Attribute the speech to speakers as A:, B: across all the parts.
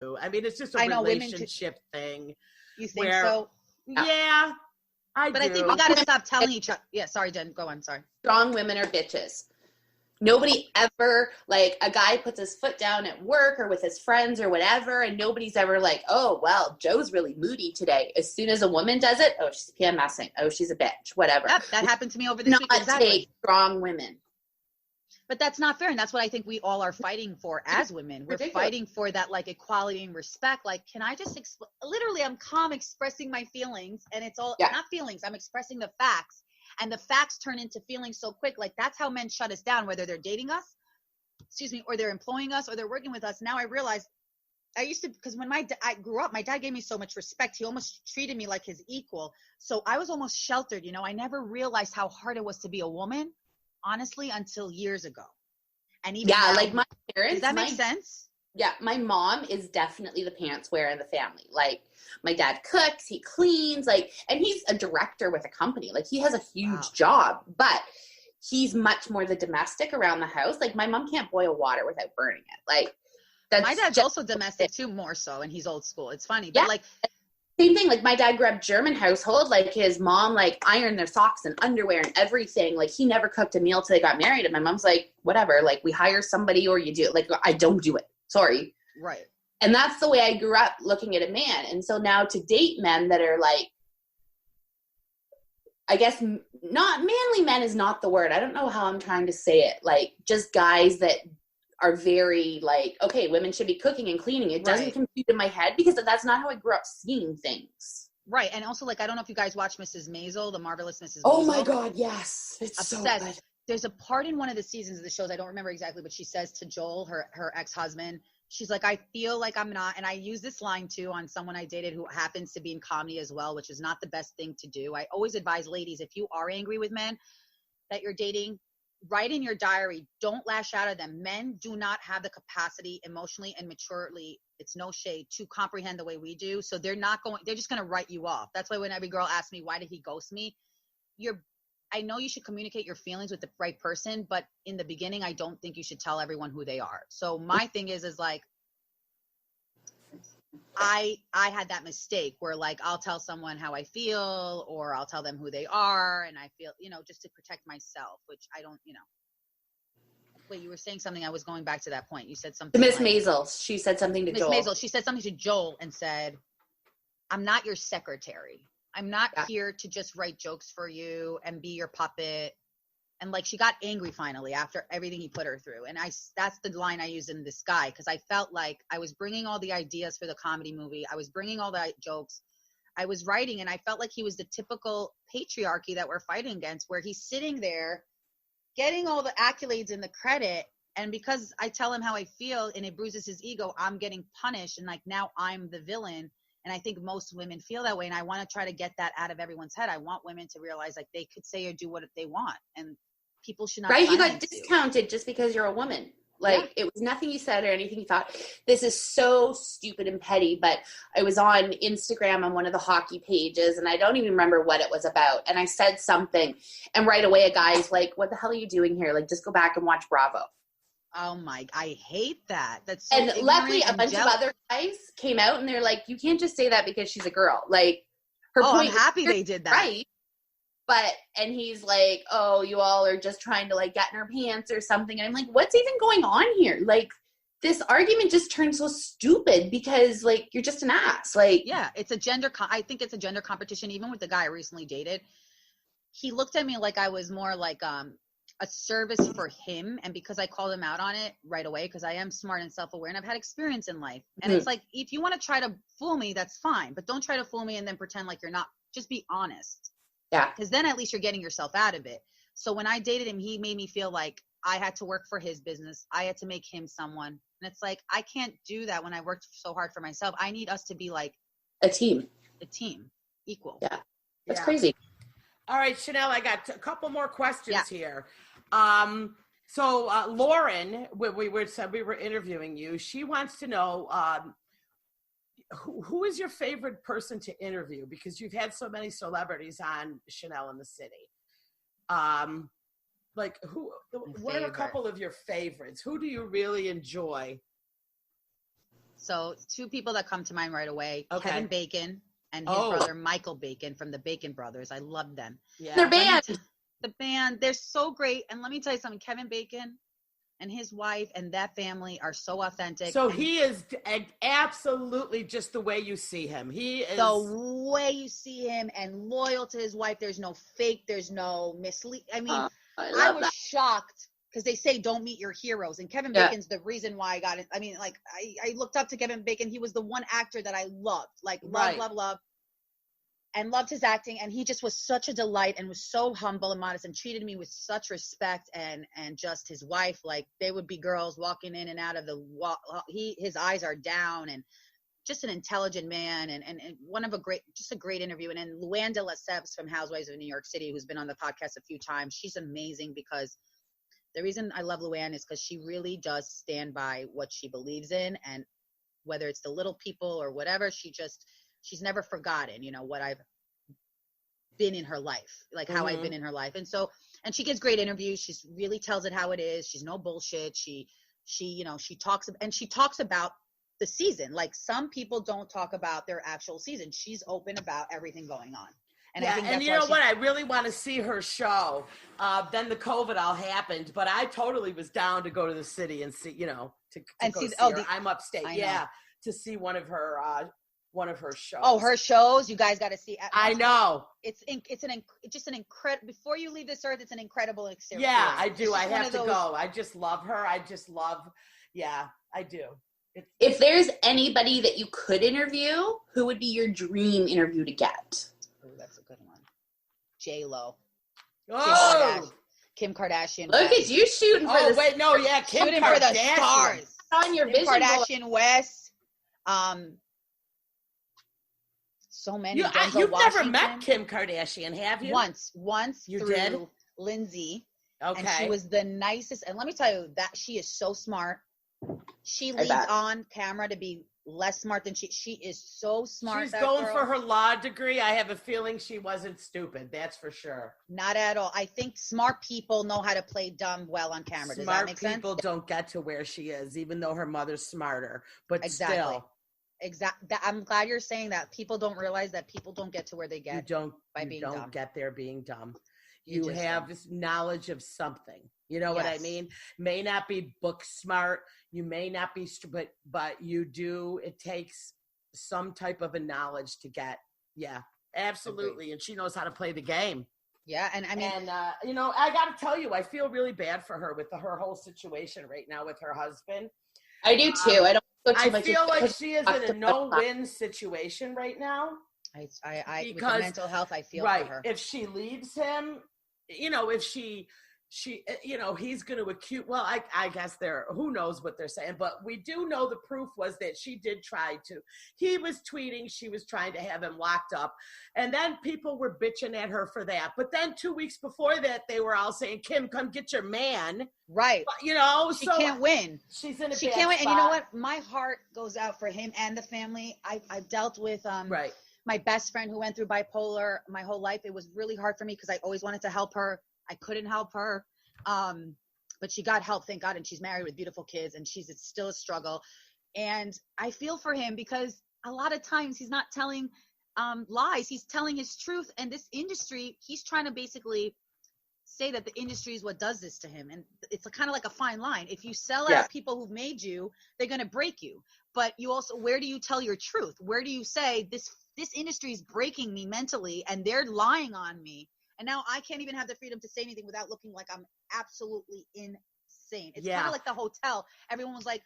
A: I mean, it's just a relationship thing.
B: You think so?
A: Yeah, I do.
B: I think we got to stop telling each other. Yeah, sorry, Jen. Go on. Sorry.
C: Strong women are bitches. Nobody ever, like, a guy puts his foot down at work or with his friends or whatever, and nobody's ever like, oh, well, Joe's really moody today. As soon as a woman does it, oh, she's PMSing. Oh, she's a bitch. Whatever.
B: Yep, that happened to me over this week.
C: Exactly. Take strong women.
B: But that's not fair, and that's what I think we all are fighting for as women. We're fighting for that, like, equality and respect. Like, can I just literally, I'm calm expressing my feelings, and it's all not feelings. I'm expressing the facts. And the facts turn into feelings so quick. Like, that's how men shut us down, whether they're dating us, or they're employing us, or they're working with us. Now I realize I used to, because when I grew up, my dad gave me so much respect. He almost treated me like his equal. So I was almost sheltered. You know, I never realized how hard it was to be a woman, honestly, until years ago. And even now,
C: like my parents.
B: Does that make sense?
C: Yeah, my mom is definitely the pants wearer in the family. Like, my dad cooks, he cleans, like, and he's a director with a company. Like, he has a huge job, but he's much more the domestic around the house. Like, my mom can't boil water without burning it. Like, that's
B: my dad's also domestic too, more so, and he's old school. It's funny, but like,
C: same thing. Like, my dad grew up German household. Like, his mom, like, ironed their socks and underwear and everything. Like, he never cooked a meal till they got married. And my mom's like, whatever, like, we hire somebody or you do. Like, I don't do it. Sorry.
B: Right.
C: And that's the way I grew up looking at a man. And so now to date men that are like, I guess not manly men is not the word. I don't know how I'm trying to say it. Like, just guys that are very like, okay, women should be cooking and cleaning. It doesn't compute in my head because that's not how I grew up seeing things.
B: Right. And also, like, I don't know if you guys watch Mrs. Maisel, the Marvelous Mrs. Maisel.
C: Oh my God, yes. It's
B: obsessed.
C: So good.
B: There's a part in one of the seasons of the shows, I don't remember exactly, but she says to Joel, her ex-husband, she's like, I feel like I'm not, and I use this line too on someone I dated who happens to be in comedy as well, which is not the best thing to do. I always advise ladies, if you are angry with men that you're dating, write in your diary, don't lash out at them. Men do not have the capacity emotionally and maturely, it's no shade, to comprehend the way we do. So they're just going to write you off. That's why when every girl asks me, why did he ghost me? I know you should communicate your feelings with the right person, but in the beginning, I don't think you should tell everyone who they are. So my thing is like, I had that mistake where, like, I'll tell someone how I feel, or I'll tell them who they are, and I feel, just to protect myself, which I don't, Wait, you were saying something. I was going back to that point. You said something.
C: Miss Maisel, she said something to Joel.
B: Miss Maisel, she said something to Joel and said, I'm not your secretary. I'm not here to just write jokes for you and be your puppet. And, like, she got angry finally after everything he put her through. And that's the line I used in this guy, because I felt like I was bringing all the ideas for the comedy movie. I was bringing all the jokes. I was writing, and I felt like he was the typical patriarchy that we're fighting against, where he's sitting there getting all the accolades and the credit. And because I tell him how I feel and it bruises his ego, I'm getting punished. And, like, now I'm the villain. And I think most women feel that way. And I want to try to get that out of everyone's head. I want women to realize, like, they could say or do what they want. And people should not.
C: Right. You got discounted just because you're a woman. Like, it was nothing you said or anything you thought. This is so stupid and petty. But I was on Instagram on one of the hockey pages, and I don't even remember what it was about. And I said something, and right away a guy's like, what the hell are you doing here? Like, just go back and watch Bravo.
B: Oh my, I hate that. That's so
C: and luckily a bunch of other guys came out and they're like, you can't just say that because she's a girl. Like, her point.
B: I'm happy they did that.
C: Right. But, and he's like, oh, you all are just trying to, like, get in her pants or something. And I'm like, what's even going on here? Like, this argument just turned so stupid because, like, you're just an ass. Like,
B: yeah, it's a I think it's a gender competition. Even with the guy I recently dated, he looked at me like I was more like, a service for him, and because I called him out on it right away, because I am smart and self-aware and I've had experience in life, and it's like, if you want to try to fool me, that's fine, but don't try to fool me and then pretend like you're not. Just be honest, because then at least you're getting yourself out of it. So when I dated him, he made me feel like I had to work for his business, I had to make him someone, and it's like, I can't do that when I worked so hard for myself. I need us to be like
C: a team
B: equal.
C: That's crazy.
A: All right, Chanel, I got a couple more questions here. So Lauren, we were interviewing you. She wants to know who is your favorite person to interview, because you've had so many celebrities on Chanel in the City. Like, what are a couple of your favorites? Who do you really enjoy?
B: So 2 people that come to mind right away,
A: Okay.
B: Kevin Bacon and his brother Michael Bacon from the Bacon Brothers. I love them.
C: Yeah. Their band.
B: The band, they're so great. And let me tell you something, Kevin Bacon and his wife and that family are so authentic.
A: So he is absolutely just the way you see him. He is
B: the way you see him and loyal to his wife. There's no fake. There's no mislead. I mean, I was shocked because they say don't meet your heroes. And Kevin Bacon's the reason why I got it. I mean, like I looked up to Kevin Bacon. He was the one actor that I loved, like love. And loved his acting, and he just was such a delight and was so humble and modest and treated me with such respect, and just his wife, like they would be girls walking in and out of his eyes are down, and just an intelligent man, and one of a great interview. And then Luann de Lesseps from Housewives of New York City, who's been on the podcast a few times, she's amazing because the reason I love Luann is because she really does stand by what she believes in, and whether it's the little people or whatever, she's never forgotten, what I've been in her life, like how I've been in her life. And so, and she gives great interviews. She really tells it how it is. She's no bullshit. She talks about the season. Like some people don't talk about their actual season. She's open about everything going on. And I think that's
A: you know what? I really want to see her show. Then the COVID all happened, but I totally was down to go to the city and see, to go see her. I'm upstate. To see one of her shows.
B: Oh, her shows! You guys got to see.
A: I know.
B: It's just an incredible. Before you leave this earth, it's an incredible experience.
A: Yeah, I do. I have to go. I just love her. I do.
C: If there's anybody that you could interview, who would be your dream interview to get?
B: Oh, that's a good one. J-Lo.
A: Oh,
B: Kim Kardashian.
C: Look at you shooting for the.
A: Wait, no, yeah, Kim
B: shooting
A: Kardashian.
B: For the stars.
C: On your
B: Kim
C: vision
B: Kardashian board. West. So many.
A: You've never met Kim Kardashian, have you?
B: Once
A: you
B: through
A: did?
B: Lindsay.
A: Okay.
B: And she was the nicest. And let me tell you that she is so smart. She leads on camera to be less smart than she is so smart.
A: She's going for her law degree. I have a feeling she wasn't stupid. That's for sure.
B: Not at all. I think smart people know how to play dumb well on camera. Does that make sense?
A: Smart people don't get to where she is, even though her mother's smarter. But still.
B: Exactly. I'm glad you're saying that. People don't realize that people don't get to where they get by being dumb.
A: You don't get there being dumb. You have this knowledge of something. You know what I mean? May not be book smart. You may not be, but you do. It takes some type of a knowledge to get. Yeah, absolutely. And she knows how to play the game.
B: Yeah, and I mean,
A: I got to tell you, I feel really bad for her with her whole situation right now with her husband.
C: I do too.
A: I feel like she is in a no-win situation right now.
B: Because with the mental health, I feel for her.
A: If she leaves him, if she he's going to accuse. Well, I guess who knows what they're saying, but we do know the proof was that she did try to. He was tweeting, she was trying to have him locked up, and then people were bitching at her for that. But then 2 weeks before that, they were all saying, "Kim, come get your man."
B: Right.
A: But,
B: she can't win.
A: She's in a
B: she
A: bad
B: can't win.
A: spot.
B: And you know what? My heart goes out for him and the family. I've dealt with my best friend who went through bipolar my whole life. It was really hard for me because I always wanted to help her. I couldn't help her. But she got help, thank God. And she's married with beautiful kids, and it's still a struggle. And I feel for him because a lot of times he's not telling lies. He's telling his truth. And this industry, he's trying to basically say that the industry is what does this to him. And it's kind of like a fine line. If you sell out people who've made you, they're going to break you. But you also, where do you tell your truth? Where do you say this industry is breaking me mentally and they're lying on me? And now I can't even have the freedom to say anything without looking like I'm absolutely insane. It's kind of like the hotel. Everyone was like,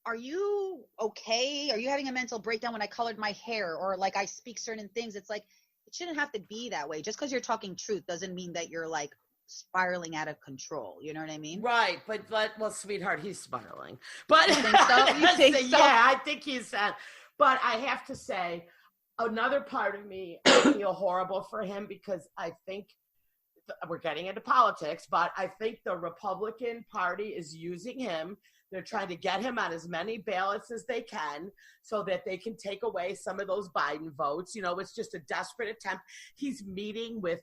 B: are you okay? Are you having a mental breakdown when I colored my hair? Or like I speak certain things? It's like, it shouldn't have to be that way. Just because you're talking truth doesn't mean that you're like spiraling out of control. You know what I mean?
A: Right. But well, sweetheart, he's spiraling. But
B: you think so? You think so?
A: Yeah, I think he's but I have to say, another part of me, I feel horrible for him because I think we're getting into politics, but I think the Republican Party is using him. They're trying to get him on as many ballots as they can so that they can take away some of those Biden votes. It's just a desperate attempt. He's meeting with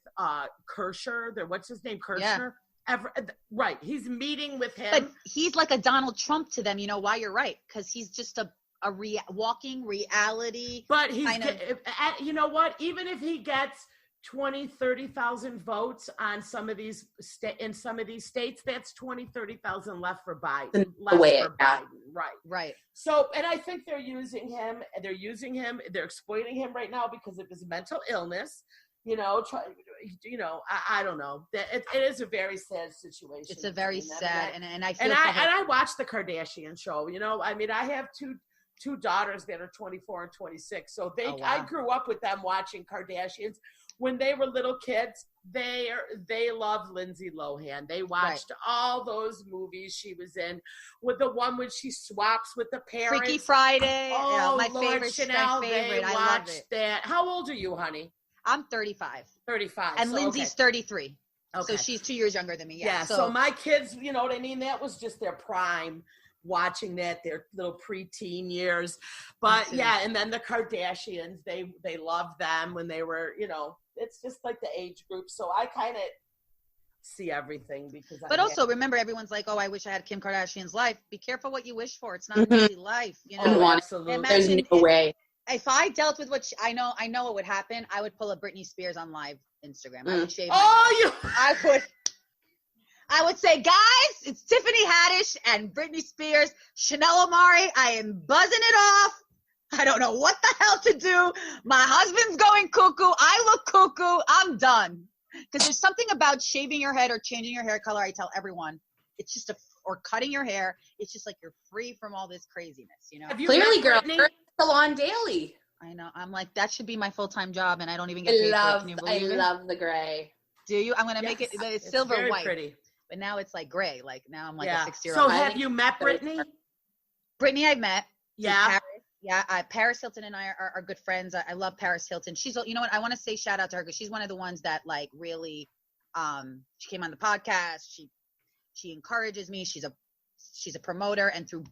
A: Kershaw. What's his name? Kershaw? Yeah. Right. He's meeting with him.
B: But he's like a Donald Trump to them. You know why? You're right. Because he's just a a walking reality.
A: But you know what? Even if he gets 20-30,000 votes on some of these in some of these states, that's 20-30,000 left for Biden. Right. So, and I think they're using him. They're exploiting him right now because of his mental illness. I don't know. It is a very sad situation.
B: It's a very sad, and I feel.
A: And I watch the Kardashian show. I mean, I have two daughters that are 24 and 26. So I grew up with them watching Kardashians. When they were little kids, they loved Lindsay Lohan. They watched all those movies she was in, with the one when she swaps with the parents.
B: Freaky Friday.
A: Oh,
B: my
A: Lord
B: favorite.
A: Chanel,
B: my favorite.
A: They watched that. How old are you, honey?
B: I'm 35.
A: 35.
B: And Lindsay's 33.
A: Okay.
B: So she's 2 years younger than me.
A: Yeah. So my kids, you know what I mean? That was just their prime. Watching that, their little preteen years. But yeah, and then the Kardashians, they loved them when they were, it's just like the age group. So I kind of see everything because
B: remember, everyone's like, oh, I wish I had Kim Kardashian's life. Be careful what you wish for. It's not really life.
A: Absolutely.
C: There's no way.
B: If I dealt with what I know what would happen, I would pull a Britney Spears on live Instagram. I would shave I would say, guys, it's Tiffany Haddish and Britney Spears, Chanel Omari. I am buzzing it off. I don't know what the hell to do. My husband's going cuckoo. I look cuckoo. I'm done. Because there's something about shaving your head or changing your hair color. I tell everyone, it's just or cutting your hair. It's just like you're free from all this craziness,
C: Clearly, girl, you're salon daily.
B: I know. I'm like, that should be my full-time job, and I don't even get paid for it. Can you believe it?
C: I love the gray.
B: Do you? I'm going to make it, but it's silver
A: very
B: white.
A: Pretty.
B: But now it's like gray. Like now I'm like a 6-year-old.
A: So have you met Britney?
B: Britney, I've met.
A: Yeah.
B: Paris Hilton and I are good friends. I love Paris Hilton. She's, you know what? I want to say shout out to her because she's one of the ones that like really, she came on the podcast. She encourages me. She's a promoter, and through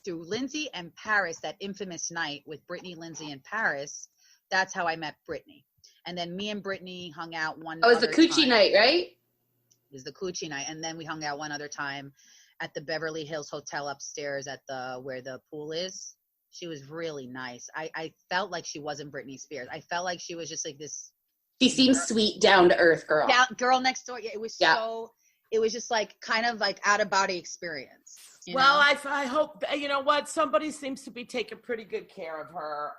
B: Lindsay and Paris, that infamous night with Britney, Lindsay, and Paris, that's how I met Britney. And then me and Britney hung out one.
C: Oh, it was the coochie night, right?
B: It was the coochie night, and then we hung out one other time at the Beverly Hills Hotel upstairs at where the pool is. She was really nice. I felt like she wasn't Britney Spears. I felt like she was just like this.
C: She seems sweet, down to earth girl.
B: Girl next door. Yeah, it was so. It was just like kind of like out of body experience.
A: Well, I hope you know what, somebody seems to be taking pretty good care of her.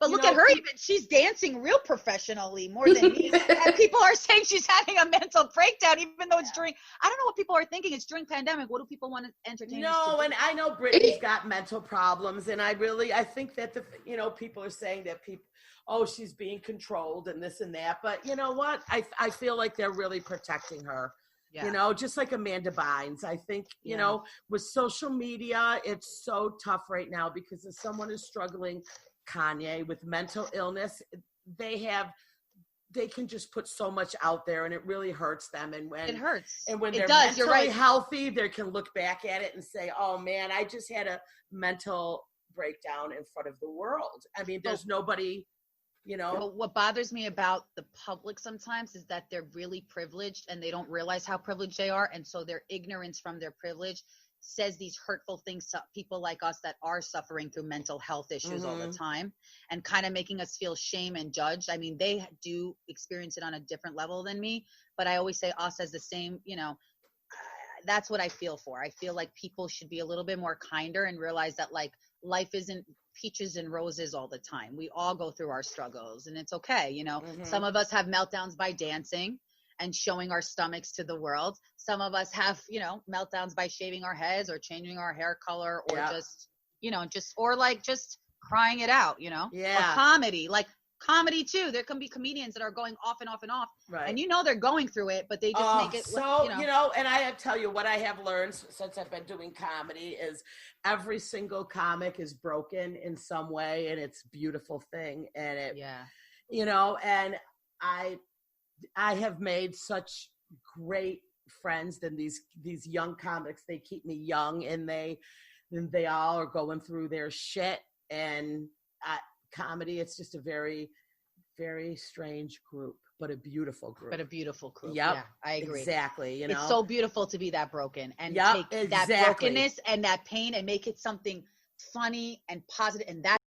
B: But look at her, even she's dancing real professionally more than me. And people are saying she's having a mental breakdown, even though it's during, I don't know what people are thinking. It's during pandemic. What do people want to entertain?
A: No, and I know Britney's got mental problems, and I think that people are saying that she's being controlled and this and that. But you know what? I feel like they're really protecting her. Yeah. Just like Amanda Bynes. I think, with social media, it's so tough right now because if someone is struggling, Kanye, with mental illness, they can just put so much out there, and it really hurts them. And when
B: it hurts,
A: and when they're mentally healthy, they can look back at it and say, "Oh man, I just had a mental breakdown in front of the world." I mean, there's nobody,
B: But what bothers me about the public sometimes is that they're really privileged and they don't realize how privileged they are, and so their ignorance from their privilege says these hurtful things to people like us that are suffering through mental health issues all the time, and kind of making us feel shame and judged. I mean, they do experience it on a different level than me, but I always say us as the same, that's what I feel for. I feel like people should be a little bit more kinder and realize that like life isn't peaches and roses all the time. We all go through our struggles, and it's okay. Some of us have meltdowns by dancing and showing our stomachs to the world. Some of us have, meltdowns by shaving our heads or changing our hair color or just crying it out,
A: Yeah.
B: Or comedy, like comedy too. There can be comedians that are going off and off and off. Right. And they're going through it, but they just make it
A: so, and I have to tell you what I have learned since I've been doing comedy is every single comic is broken in some way, and it's a beautiful thing. And and I have made such great friends than these young comics. They keep me young, and they all are going through their shit. And comedy, it's just a very, very strange group, but a beautiful group.
B: Yep, yeah, I agree.
A: Exactly.
B: It's so beautiful to be that broken and take that brokenness and that pain and make it something funny and positive, and that